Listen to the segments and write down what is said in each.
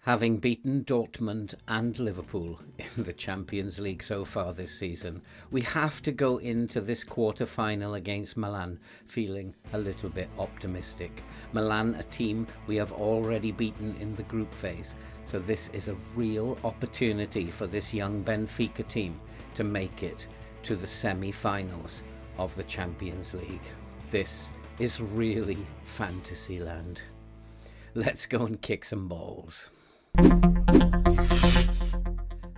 Having beaten Dortmund and Liverpool in the Champions League so far this season, we have to go into this quarter-final against Milan feeling a little bit optimistic. Milan, a team we have already beaten in the group phase, so this is a real opportunity for this young Benfica team to make it to the semi-finals of the Champions League. This is really fantasy land. Let's go and kick some balls.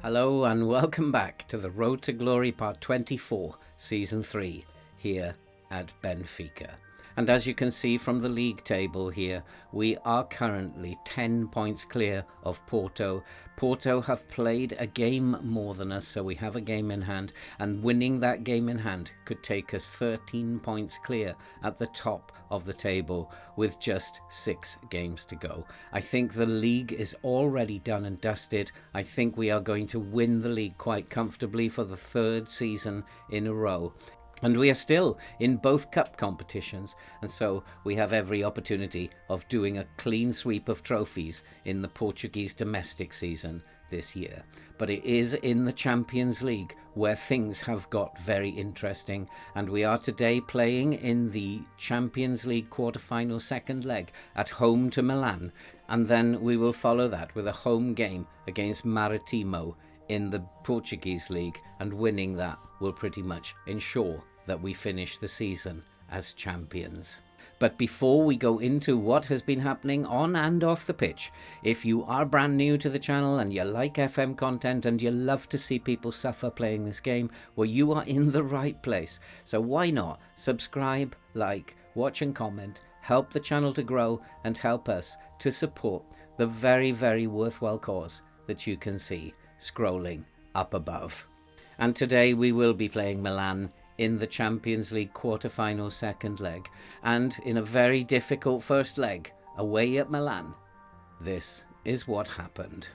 Hello and welcome back to the Road to Glory Part 24, Season 3, here at Benfica. And as you can see from the league table here, we are currently 10 points clear of Porto. Porto have played a game more than us, so we have a game in hand, and winning that game in hand could take us 13 points clear at the top of the table with just 6 games to go. I think the league is already done and dusted. I think we are going to win the league quite comfortably for the 3rd season in a row. And we are still in both cup competitions, and so we have every opportunity of doing a clean sweep of trophies in the Portuguese domestic season this year. But it is in the Champions League where things have got very interesting, and we are today playing in the Champions League quarter-final second leg at home to Milan, and then we will follow that with a home game against Maritimo in the Portuguese League, and winning that will pretty much ensure that we finish the season as champions. But before we go into what has been happening on and off the pitch, if you are brand new to the channel and you like FM content and you love to see people suffer playing this game, well, you are in the right place. So why not subscribe, like, watch and comment, help the channel to grow and help us to support the very, very worthwhile cause that you can see scrolling up above. And today we will be playing Milan in the Champions League quarter-final second leg, and in a very difficult first leg away at Milan. This is what happened.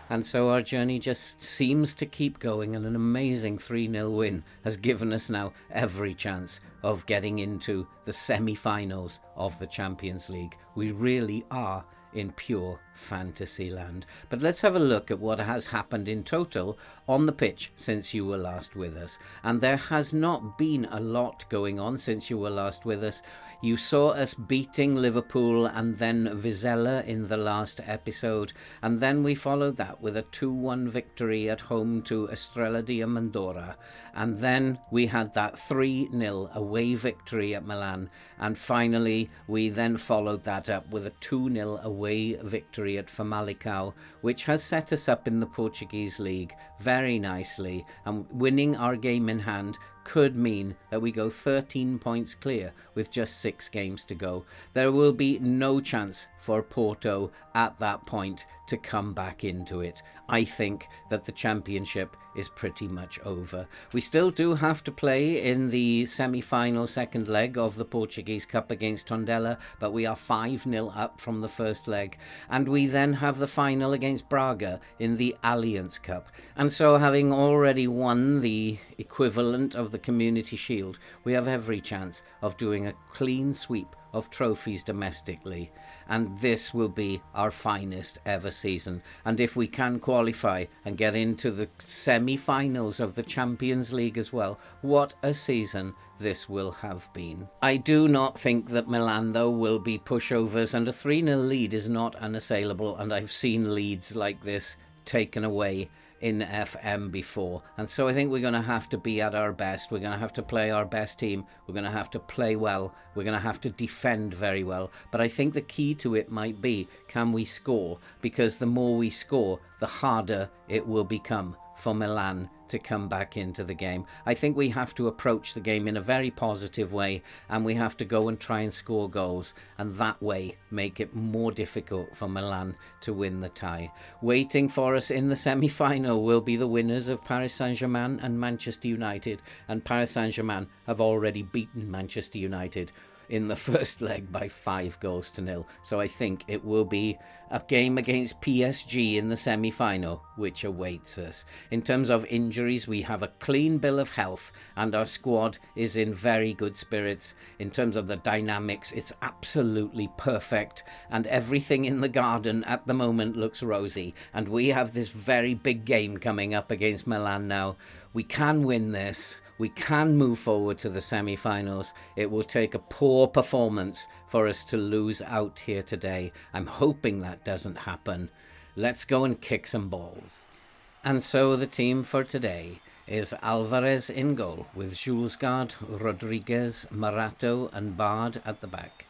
And so our journey just seems to keep going, and an amazing 3-0 win has given us now every chance of getting into the semi-finals of the Champions League. We really are in pure fantasy land. But let's have a look at what has happened in total on the pitch since you were last with us. And there has not been a lot going on since you were last with us. You saw us beating Liverpool and then Vizela in the last episode, and then we followed that with a 2-1 victory at home to Estrela de Amandora, and then we had that 3-0 away victory at Milan, and finally we then followed that up with a 2-0 away victory at Famalicão, which has set us up in the Portuguese League very nicely, and winning our game in hand could mean that we go 13 points clear with just 6 games to go. There will be no chance for Porto at that point to come back into it. I think that the championship is pretty much over. We still do have to play in the semi-final second leg of the Portuguese Cup against Tondela, but we are 5-0 up from the first leg, and we then have the final against Braga in the Allianz Cup. And so, having already won the equivalent of the Community Shield, we have every chance of doing a clean sweep of trophies domestically, and this will be our finest ever season. And if we can qualify and get into the semi-finals of the Champions League as well, what a season this will have been. I do not think that Milan, though, will be pushovers, and a 3-0 lead is not unassailable, and I've seen leads like this taken away in FM before, and so I think we're going to have to be at our best. We're going to have to play our best team. We're going to have to play well. We're going to have to defend very well, but I think the key to it might be, can we score? Because the more we score, the harder it will become for Milan to come back into the game. I think we have to approach the game in a very positive way, and we have to go and try and score goals, and that way make it more difficult for Milan to win the tie. Waiting for us in the semi-final will be the winners of Paris Saint-Germain and Manchester United, and Paris Saint-Germain have already beaten Manchester United in the first leg by 5-0. So I think it will be a game against PSG in the semi-final which awaits us. In terms of injuries, we have a clean bill of health, and our squad is in very good spirits. In terms of the dynamics, it's absolutely perfect, and everything in the garden at the moment looks rosy, and we have this very big game coming up against Milan now. We can win this. We can move forward to the semi-finals. It will take a poor performance for us to lose out here today. I'm hoping that doesn't happen. Let's go and kick some balls. And so the team for today is Alvarez in goal, with Julesgaard, Rodriguez, Morato and Bard at the back.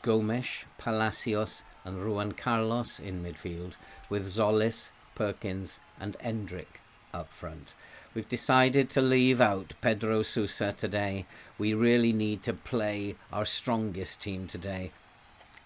Gomes, Palacios and Juan Carlos in midfield, with Zolis, Perkins and Endrick up front. We've decided to leave out Pedro Sousa today. We really need to play our strongest team today.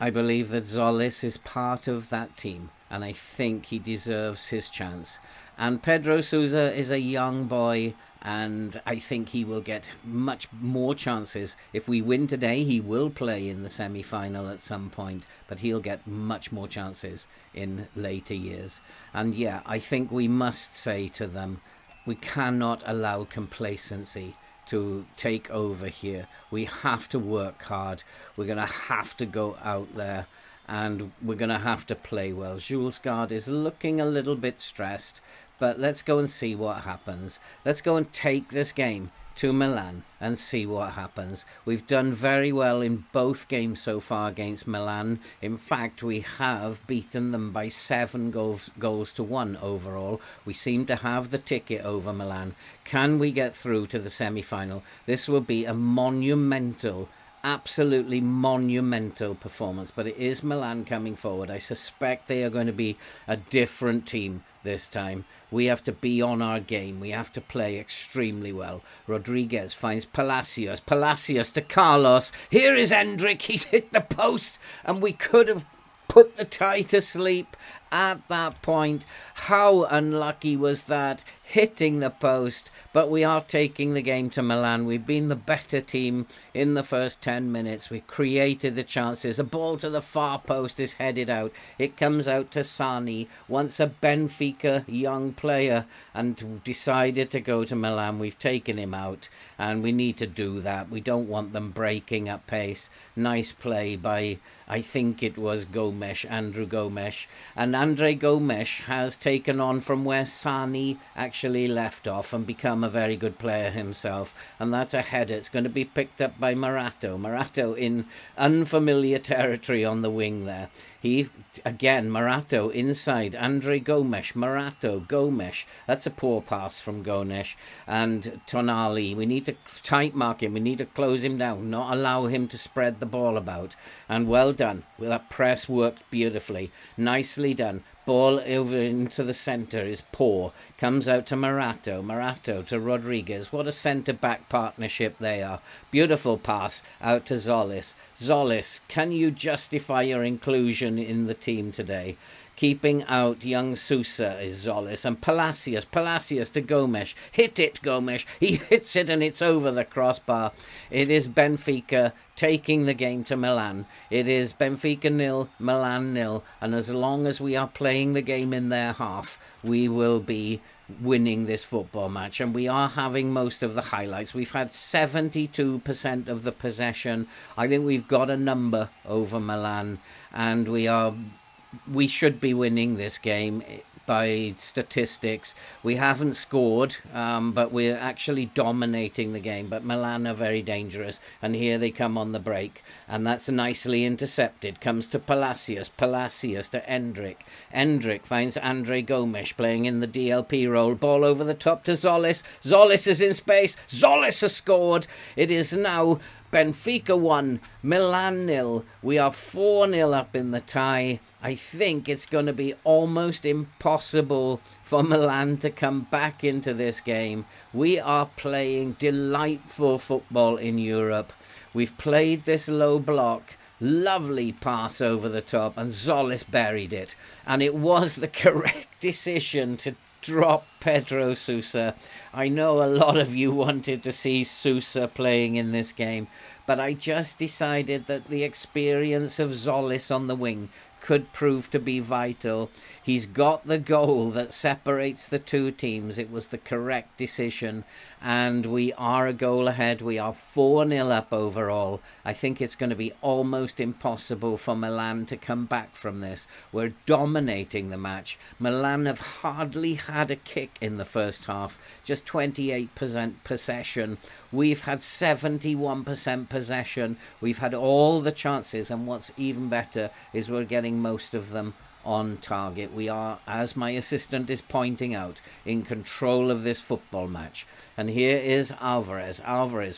I believe that Zolis is part of that team, and I think he deserves his chance. And Pedro Sousa is a young boy, and I think he will get much more chances. If we win today, he will play in the semi-final at some point, but he'll get much more chances in later years. And yeah, I think we must say to them, we cannot allow complacency to take over here. We have to work hard. We're going to have to go out there, and we're going to have to play well. Julesgaard is looking a little bit stressed, but let's go and see what happens. Let's go and take this game to Milan and see what happens. We've done very well in both games so far against Milan. In fact, we have beaten them by 7 goals to 1 overall. We seem to have the ticket over Milan. Can we get through to the semi-final? This will be a monumental, absolutely monumental performance, but it is Milan coming forward. I suspect they are going to be a different team this time. We have to be on our game. We have to play extremely well. Rodriguez finds Palacios. Palacios to Carlos. Here is Endrick. He's hit the post, and we could have put the tie to sleep at that point. How unlucky was that, hitting the post, but we are taking the game to Milan. We've been the better team in the first 10 minutes. We created the chances. A ball to the far post is headed out. It comes out to Sani, once a Benfica young player, and decided to go to Milan. We've taken him out, and we need to do that. We don't want them breaking up pace. Nice play by, I think it was Gomes, Andrew Gomes, and Andre Gomes has taken on from where Sani actually left off and become a very good player himself, and that's a header. It's going to be picked up by Morato in unfamiliar territory on the wing there. Morato inside, Andre Gomes, Morato, Gomes. That's a poor pass from Gomes. And Tonali, we need to tight mark him. We need to close him down, not allow him to spread the ball about. And well done. Well, that press worked beautifully. Nicely done. Ball over into the centre is poor. Comes out to Morato. Morato to Rodriguez. What a centre-back partnership they are. Beautiful pass out to Zolis. Zolis, can you justify your inclusion in the team today? Keeping out young Sousa is Zolis. And Palacios to Gomes. Hit it, Gomes. He hits it and it's over the crossbar. It is Benfica taking the game to Milan. It is Benfica 0, Milan 0. And as long as we are playing the game in their half, we will be winning this football match. And we are having most of the highlights. We've had 72% of the possession. I think we've got a number over Milan. And we should be winning this game by statistics. We haven't scored, but we're actually dominating the game. But Milan are very dangerous, and here they come on the break, and that's nicely intercepted. Comes to Palacios to Endrick. Endrick finds Andre Gomes playing in the DLP role. Ball over the top to Zolis. Zolis is in space. Zolis has scored. It is now Benfica 1, Milan 0. We are 4-0 up in the tie. I think it's going to be almost impossible for Milan to come back into this game. We are playing delightful football in Europe. We've played this low block. Lovely pass over the top, and Zolis buried it. And it was the correct decision to drop Pedro Sousa. I know a lot of you wanted to see Sousa playing in this game, but I just decided that the experience of Zolis on the wing could prove to be vital. He's got the goal that separates the two teams. It was the correct decision, and we are a goal ahead. We are 4-0 up overall. I think it's going to be almost impossible for Milan to come back from this. We're dominating the match. Milan have hardly had a kick in the first half, just 28% possession. We've had 71% possession. We've had all the chances, and what's even better is we're getting most of them on target. We are, as my assistant is pointing out, in control of this football match. And here is Alvarez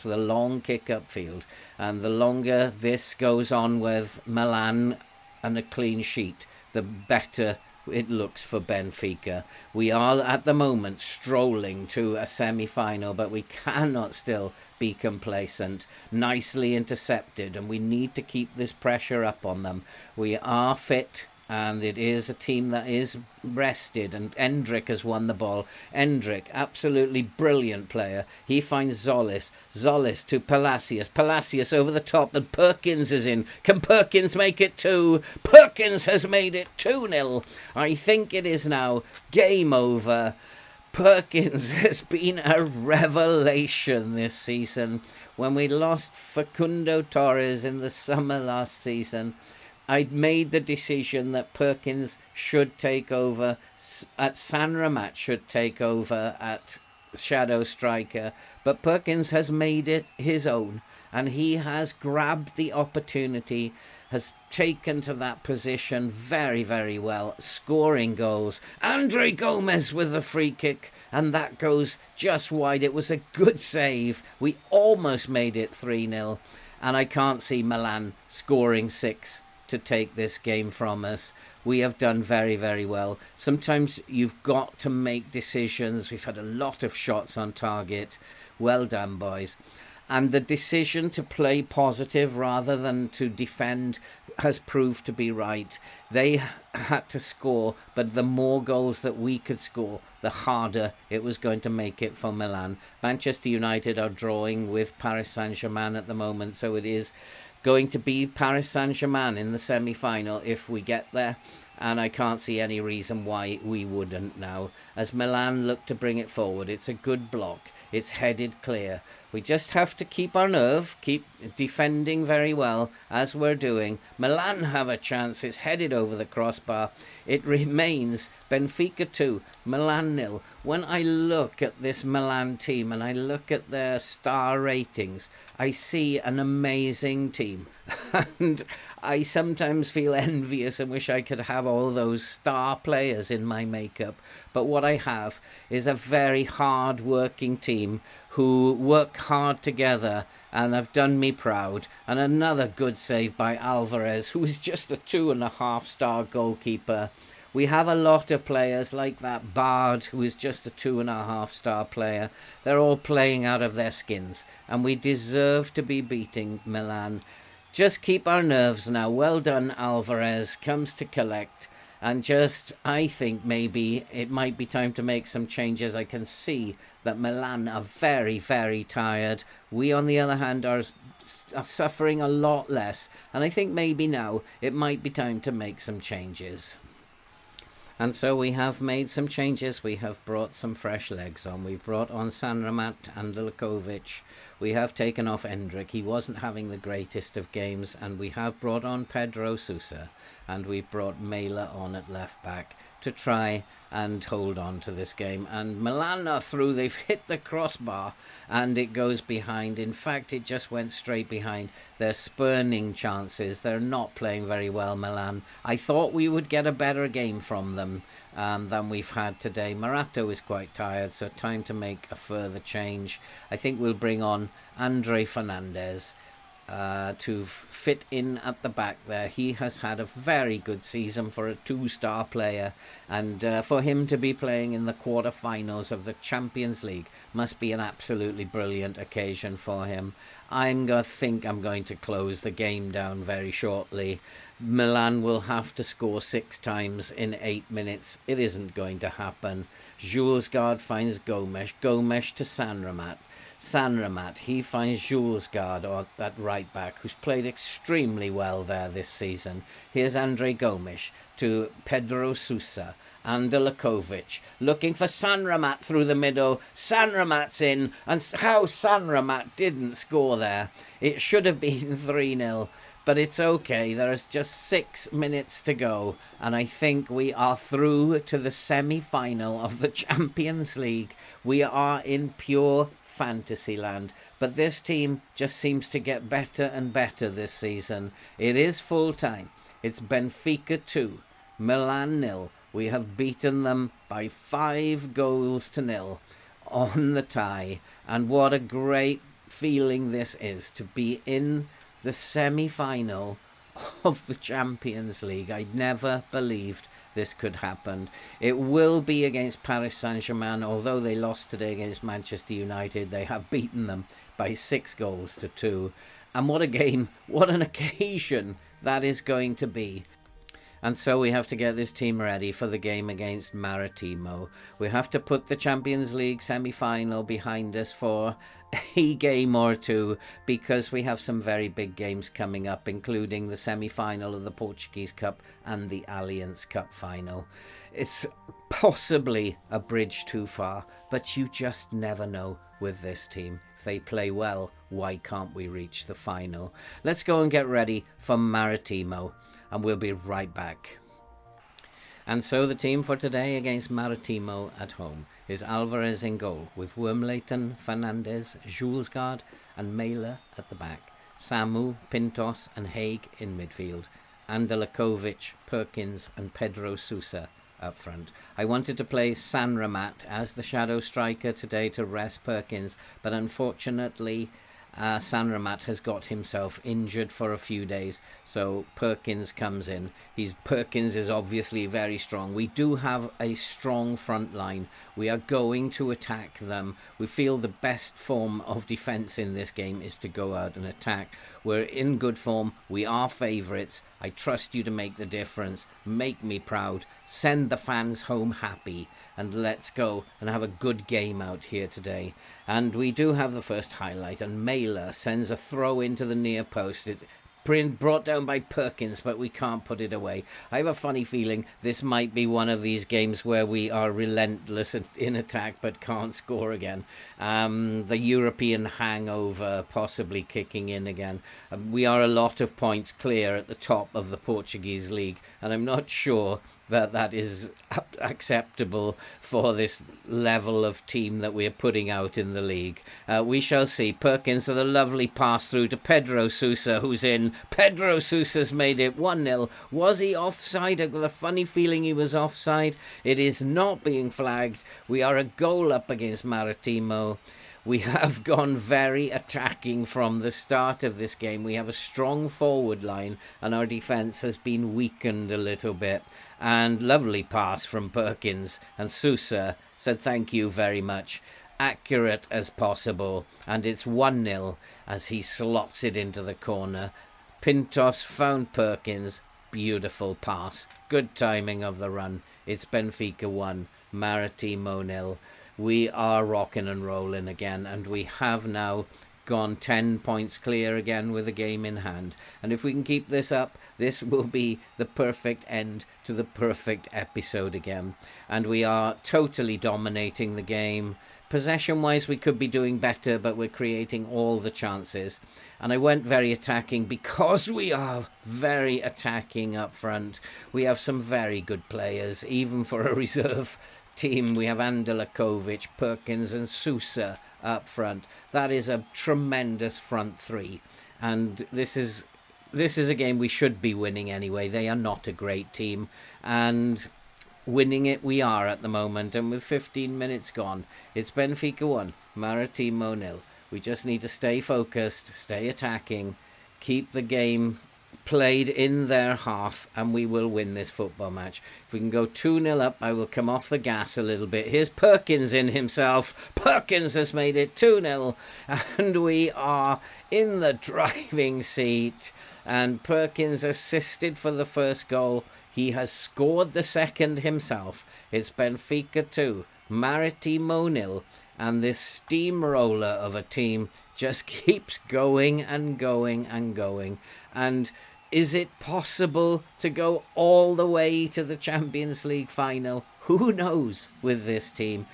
with a long kick upfield, and the longer this goes on with Milan and a clean sheet, the better it looks for Benfica. We are at the moment strolling to a semi-final, but we cannot still be complacent. Nicely intercepted, and we need to keep this pressure up on them. We are fit, and it is a team that is rested, and Endrick has won the ball. Endrick, absolutely brilliant player. He finds Zolis to Palacios over the top, and Perkins is in. Can Perkins make it 2? Perkins has made it 2-0. I think it is now game over. Perkins has been a revelation this season. When we lost Facundo Torres in the summer last season, I made the decision that Perkins should take over at San Ramat, should take over at shadow striker, but Perkins has made it his own, and he has grabbed the opportunity, has taken to that position very, very well, scoring goals. Andre Gomes with the free kick, and that goes just wide. It was a good save. We almost made it 3-0, and I can't see Milan scoring 6 to take this game from us. We have done very, very well. Sometimes you've got to make decisions. We've had a lot of shots on target. Well done, boys. And the decision to play positive rather than to defend has proved to be right. They had to score, but the more goals that we could score, the harder it was going to make it for Milan. Manchester United are drawing with Paris Saint-Germain at the moment, so it is going to be Paris Saint-Germain in the semi-final if we get there, and I can't see any reason why we wouldn't now. As Milan look to bring it forward, it's a good block, it's headed clear. We just have to keep our nerve, keep defending very well, as we're doing. Milan have a chance, it's headed over the crossbar. It remains Benfica 2, Milan 0. When I look at this Milan team and I look at their star ratings, I see an amazing team. And I sometimes feel envious and wish I could have all those star players in my makeup. But what I have is a very hard-working team who work hard together and have done me proud. And another good save by Alvarez, who is just a 2.5-star goalkeeper. We have a lot of players like that Bard, who is just a 2.5-star player. They're all playing out of their skins, and we deserve to be beating Milan. Just keep our nerves now. Well done, Alvarez. Comes to collect. And just, I think maybe it might be time to make some changes. I can see that Milan are very, very tired. We, on the other hand, are suffering a lot less. And I think maybe now it might be time to make some changes. And so we have made some changes. We have brought some fresh legs on. We've brought on Sanramat and Lilakovic. We have taken off Endrick. He wasn't having the greatest of games. And we have brought on Pedro Sousa. And we've brought Mela on at left back to try and hold on to this game. And Milan are through. They've hit the crossbar and it goes behind. In fact, it just went straight behind. They're spurning chances. They're not playing very well, Milan. I thought we would get a better game from them than we've had today. Morato is quite tired, so time to make a further change. I think we'll bring on Andre Fernandez to fit in at the back there. He has had a very good season for a 2-star player, and for him to be playing in the quarter-finals of the Champions League must be an absolutely brilliant occasion for him. I think I'm going to close the game down very shortly. Milan will have to score 6 times in 8 minutes. It isn't going to happen. Julesgaard finds Gomes. Gomes to Sanramat. Sanramat, he finds Julesgaard at right back, who's played extremely well there this season. Here's Andre Gomes to Pedro Sousa and Lilakovic, looking for Sanramat through the middle. Sanramat's in, and how Sanramat didn't score there. It should have been 3-0. But it's okay, there's just 6 minutes to go, and I think we are through to the semi-final of the Champions League. We are in pure fantasy land, but this team just seems to get better and better this season. It is full time. It's Benfica 2, Milan 0. We have beaten them by 5-0 on the tie, and what a great feeling this is to be in the semi-final of the Champions League. I never believed this could happen. It will be against Paris Saint-Germain. Although they lost today against Manchester United, they have beaten them by 6-2. And what a game, what an occasion that is going to be. And so we have to get this team ready for the game against Maritimo. We have to put the Champions League semi-final behind us for a game or two, because we have some very big games coming up, including the semi-final of the Portuguese Cup and the Allianz Cup final. It's possibly a bridge too far, but you just never know with this team. If they play well, why can't we reach the final? Let's go and get ready for Maritimo, and we'll be right back. And so the team for today against Maritimo at home is Alvarez in goal, with Wormleighton, Fernandez, Julesgaard and Mela at the back, Samu, Pintos and Haig in midfield, and Lilakovic, Perkins and Pedro Sousa up front. I wanted to play Sanramat as the shadow striker today to rest Perkins, but unfortunately Sanramat has got himself injured for a few days, so Perkins comes in. Perkins is obviously very strong. We do have a strong front line. We are going to attack them. We feel the best form of defence in this game is to go out and attack. We're in good form. We are favourites. I trust you to make the difference. Make me proud. Send the fans home happy. And let's go and have a good game out here today. And we do have the first highlight, and Mela sends a throw into the near post. It's brought down by Perkins, but we can't put it away. I have a funny feeling this might be one of these games where we are relentless in attack but can't score again. The European hangover possibly kicking in again. We are a lot of points clear at the top of the Portuguese league, and I'm not sure that is acceptable for this level of team that we are putting out in the league. We shall see. Perkins with a lovely pass through to Pedro Sousa, who's in. Pedro Sousa's made it 1-0. Was he offside? I've got a funny feeling he was offside. It is not being flagged. We are a goal up against Maritimo. We have gone very attacking from the start of this game. We have a strong forward line and our defence has been weakened a little bit. And lovely pass from Perkins, and Sousa said thank you very much. Accurate as possible, and it's 1-0 as he slots it into the corner. Pintos found Perkins. Beautiful pass. Good timing of the run. It's Benfica 1, Maritimo 0. We are rocking and rolling again, and we have now gone 10 points clear again with a game in hand. And if we can keep this up, this will be the perfect end to the perfect episode again. And we are totally dominating the game. Possession-wise, we could be doing better, but we're creating all the chances. And I went very attacking because we are very attacking up front. We have some very good players, even for a reserve team. We have Andalakovic, Perkins and Sousa up front. That is a tremendous front three. And this is a game we should be winning anyway. They are not a great team. And winning it we are at the moment, and with 15 minutes gone, it's Benfica 1, Maritimo 0. We just need to stay focused, stay attacking, keep the game played in their half, and we will win this football match. If we can go 2-0 up, I will come off the gas a little bit. Here's Perkins in himself. Perkins has made it 2-0, and we are in the driving seat, and Perkins assisted for the first goal. He has scored the second himself. It's Benfica 2, Maritimo 0, and this steamroller of a team just keeps going and going and going. And is it possible to go all the way to the Champions League final? Who knows with this team?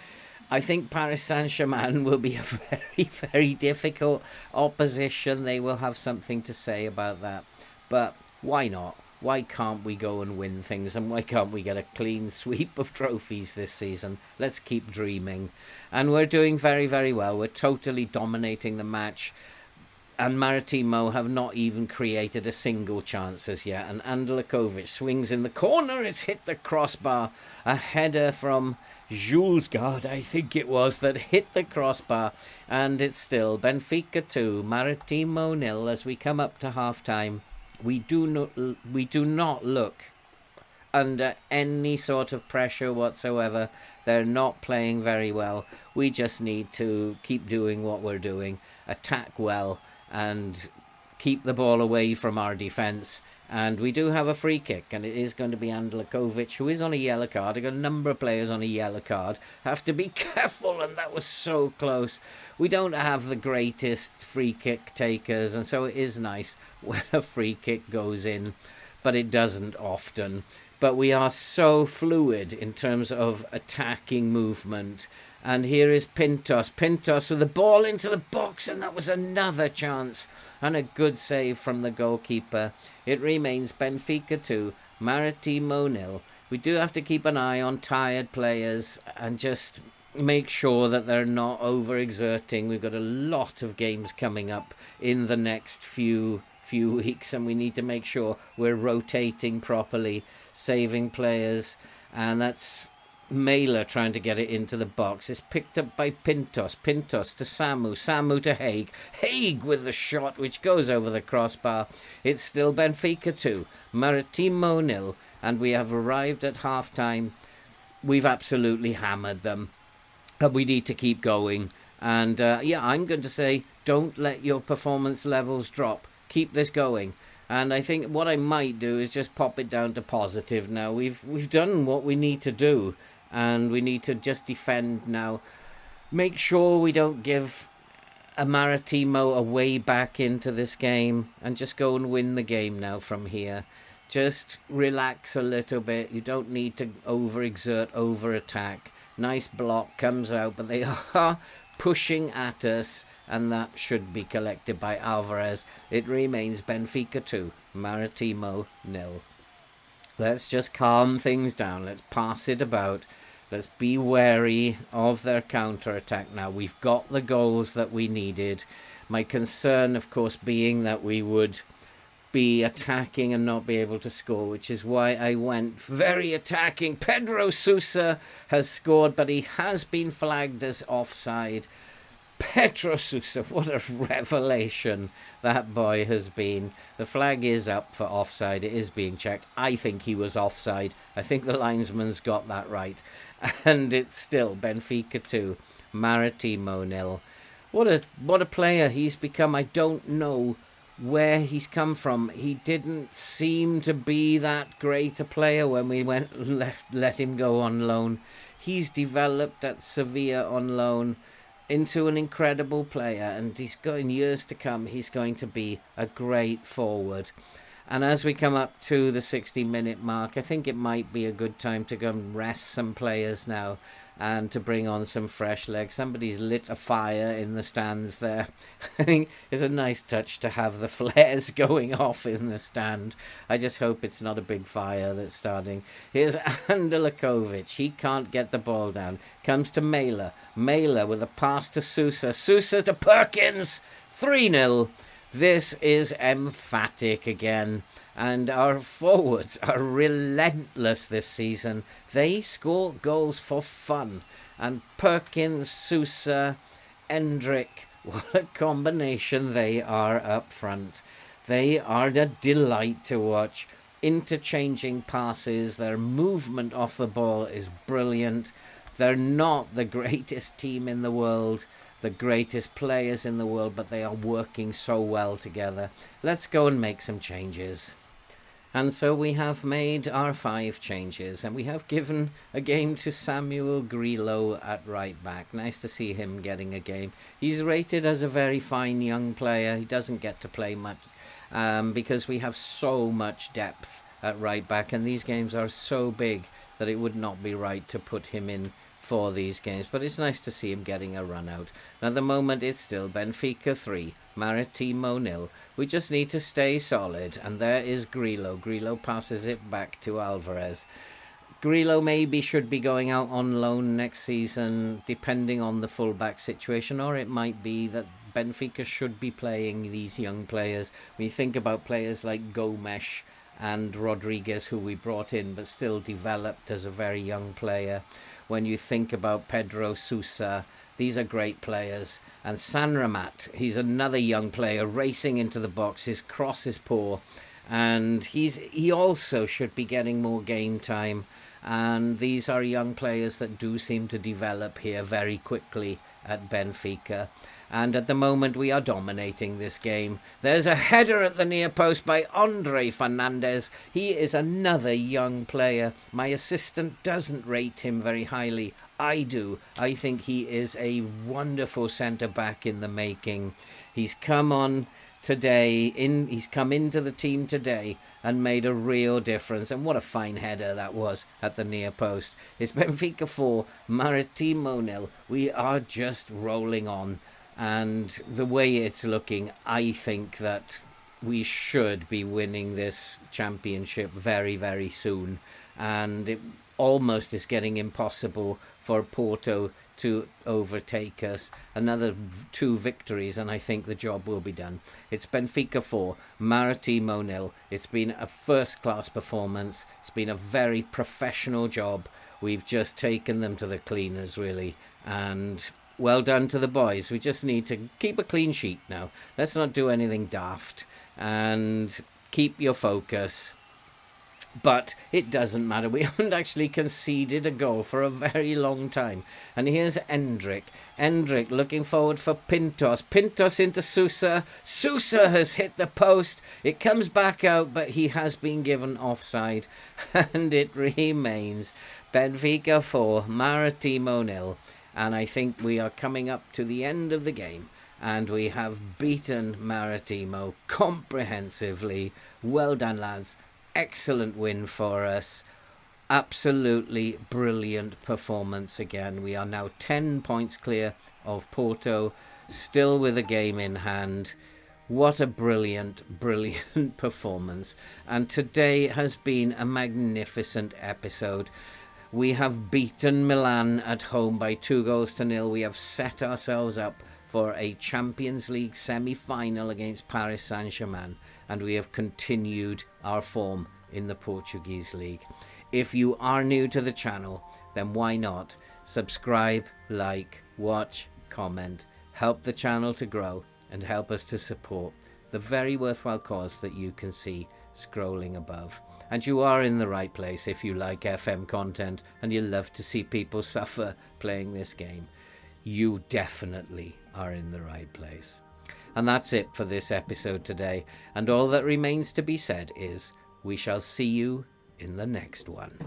I think Paris Saint-Germain will be a very, very difficult opposition. They will have something to say about that. But why not? Why can't we go and win things, and why can't we get a clean sweep of trophies this season? Let's keep dreaming. And we're doing very, very well. We're totally dominating the match. And Maritimo have not even created a single chance as yet. And Andalakovic swings in the corner. It's hit the crossbar. A header from Jules Gard, I think it was, that hit the crossbar. And it's still Benfica 2, Maritimo 0 as we come up to half-time. We do not look under any sort of pressure whatsoever. They're not playing very well. We just need to keep doing what we're doing, attack well, and keep the ball away from our defence. And we do have a free kick, and it is going to be Andalakovic, who is on a yellow card. I've got a number of players on a yellow card. Have to be careful, and that was so close. We don't have the greatest free kick takers, and so it is nice when a free kick goes in, but it doesn't often. But we are so fluid in terms of attacking movement. And here is Pintos. Pintos with the ball into the box, and that was another chance. And a good save from the goalkeeper. It remains Benfica 2, Maritimo 0. We do have to keep an eye on tired players and just make sure that they're not overexerting. We've got a lot of games coming up in the next few weeks, and we need to make sure we're rotating properly, saving players. And that's Mailer trying to get it into the box. It's picked up by Pintos. Pintos to Samu. Samu to Haig. Haig with the shot which goes over the crossbar. It's still Benfica 2, Maritimo 0, and we have arrived at half-time. We've absolutely hammered them, but we need to keep going. And I'm going to say, don't let your performance levels drop. Keep this going. And I think what I might do is just pop it down to positive now. We've done what we need to do. And we need to just defend now. Make sure we don't give a Maritimo a way back into this game. And just go and win the game now from here. Just relax a little bit. You don't need to overexert, over-attack. Nice block comes out. But they are pushing at us. And that should be collected by Alvarez. It remains Benfica 2, Maritimo 0. Let's just calm things down. Let's pass it about. Let's be wary of their counter-attack now. We've got the goals that we needed. My concern, of course, being that we would be attacking and not be able to score, which is why I went very attacking. Pedro Sousa has scored, but he has been flagged as offside. Pedro Sousa, what a revelation that boy has been. The flag is up for offside. It is being checked. I think he was offside. I think the linesman's got that right. And it's still Benfica 2, Maritimo 0. What a player he's become. I don't know where he's come from. He didn't seem to be that great a player when we let him go on loan. He's developed at Sevilla on loan into an incredible player, and he's going years to come. He's going to be a great forward. And as we come up to the 60-minute mark, I think it might be a good time to go and rest some players now and to bring on some fresh legs. Somebody's lit a fire in the stands there. I think it's a nice touch to have the flares going off in the stand. I just hope it's not a big fire that's starting. Here's Andalakovic. He can't get the ball down. Comes to Mela. Mela with a pass to Sousa. Sousa to Perkins. 3-0. This is emphatic again. And our forwards are relentless this season. They score goals for fun. And Perkins, Sousa, Endrick, what a combination they are up front. They are a delight to watch. Interchanging passes, their movement off the ball is brilliant. They're not the greatest team in the world, the greatest players in the world, but they are working so well together. Let's go and make some changes. And so we have made our 5 changes, and we have given a game to Samuel Grillo at right back. Nice to see him getting a game. He's rated as a very fine young player. He doesn't get to play much because we have so much depth at right back, and these games are so big that it would not be right to put him in for these games, but it's nice to see him getting a run out. And at the moment it's still Benfica 3, Maritimo 0. We just need to stay solid, and there is Grillo. Grillo passes it back to Alvarez. Grillo maybe should be going out on loan next season, depending on the fullback situation, or it might be that Benfica should be playing these young players. When you think about players like Gomes and Rodriguez, who we brought in but still developed as a very young player. When you think about Pedro Sousa, these are great players. And Sanramat, he's another young player racing into the box. His cross is poor, and he also should be getting more game time. And these are young players that do seem to develop here very quickly at Benfica. And at the moment we are dominating this game. There's a header at the near post by Andre Fernandez. He is another young player. My assistant doesn't rate him very highly. I do. I think he is a wonderful centre-back in the making. He's come on today, he's come into the team today and made a real difference. And what a fine header that was at the near post. It's Benfica 4, Maritimo 0. We are just rolling on. And the way it's looking, I think that we should be winning this championship very, very soon. And it almost is getting impossible for Porto to overtake us. Another 2 victories, and I think the job will be done. It's Benfica 4, Maritimo 0. It's been a first-class performance. It's been a very professional job. We've just taken them to the cleaners, really. And well done to the boys. We just need to keep a clean sheet now. Let's not do anything daft and keep your focus. But it doesn't matter. We haven't actually conceded a goal for a very long time. And here's Endrick. Endrick looking forward for Pintos. Pintos into Sousa. Sousa has hit the post. It comes back out, but he has been given offside. And it remains Benfica 4, Maritimo 0. And I think we are coming up to the end of the game. And we have beaten Maritimo comprehensively. Well done, lads. Excellent win for us. Absolutely brilliant performance again. We are now 10 points clear of Porto, still with a game in hand. What a brilliant, brilliant performance. And today has been a magnificent episode. We have beaten Milan at home by 2-0. We have set ourselves up for a Champions League semi-final against Paris Saint-Germain, and we have continued our form in the Portuguese League. If you are new to the channel, then why not subscribe, like, watch, comment, help the channel to grow and help us to support the very worthwhile cause that you can see scrolling above. And you are in the right place if you like FM content and you love to see people suffer playing this game. You definitely are in the right place. And that's it for this episode today. And all that remains to be said is we shall see you in the next one.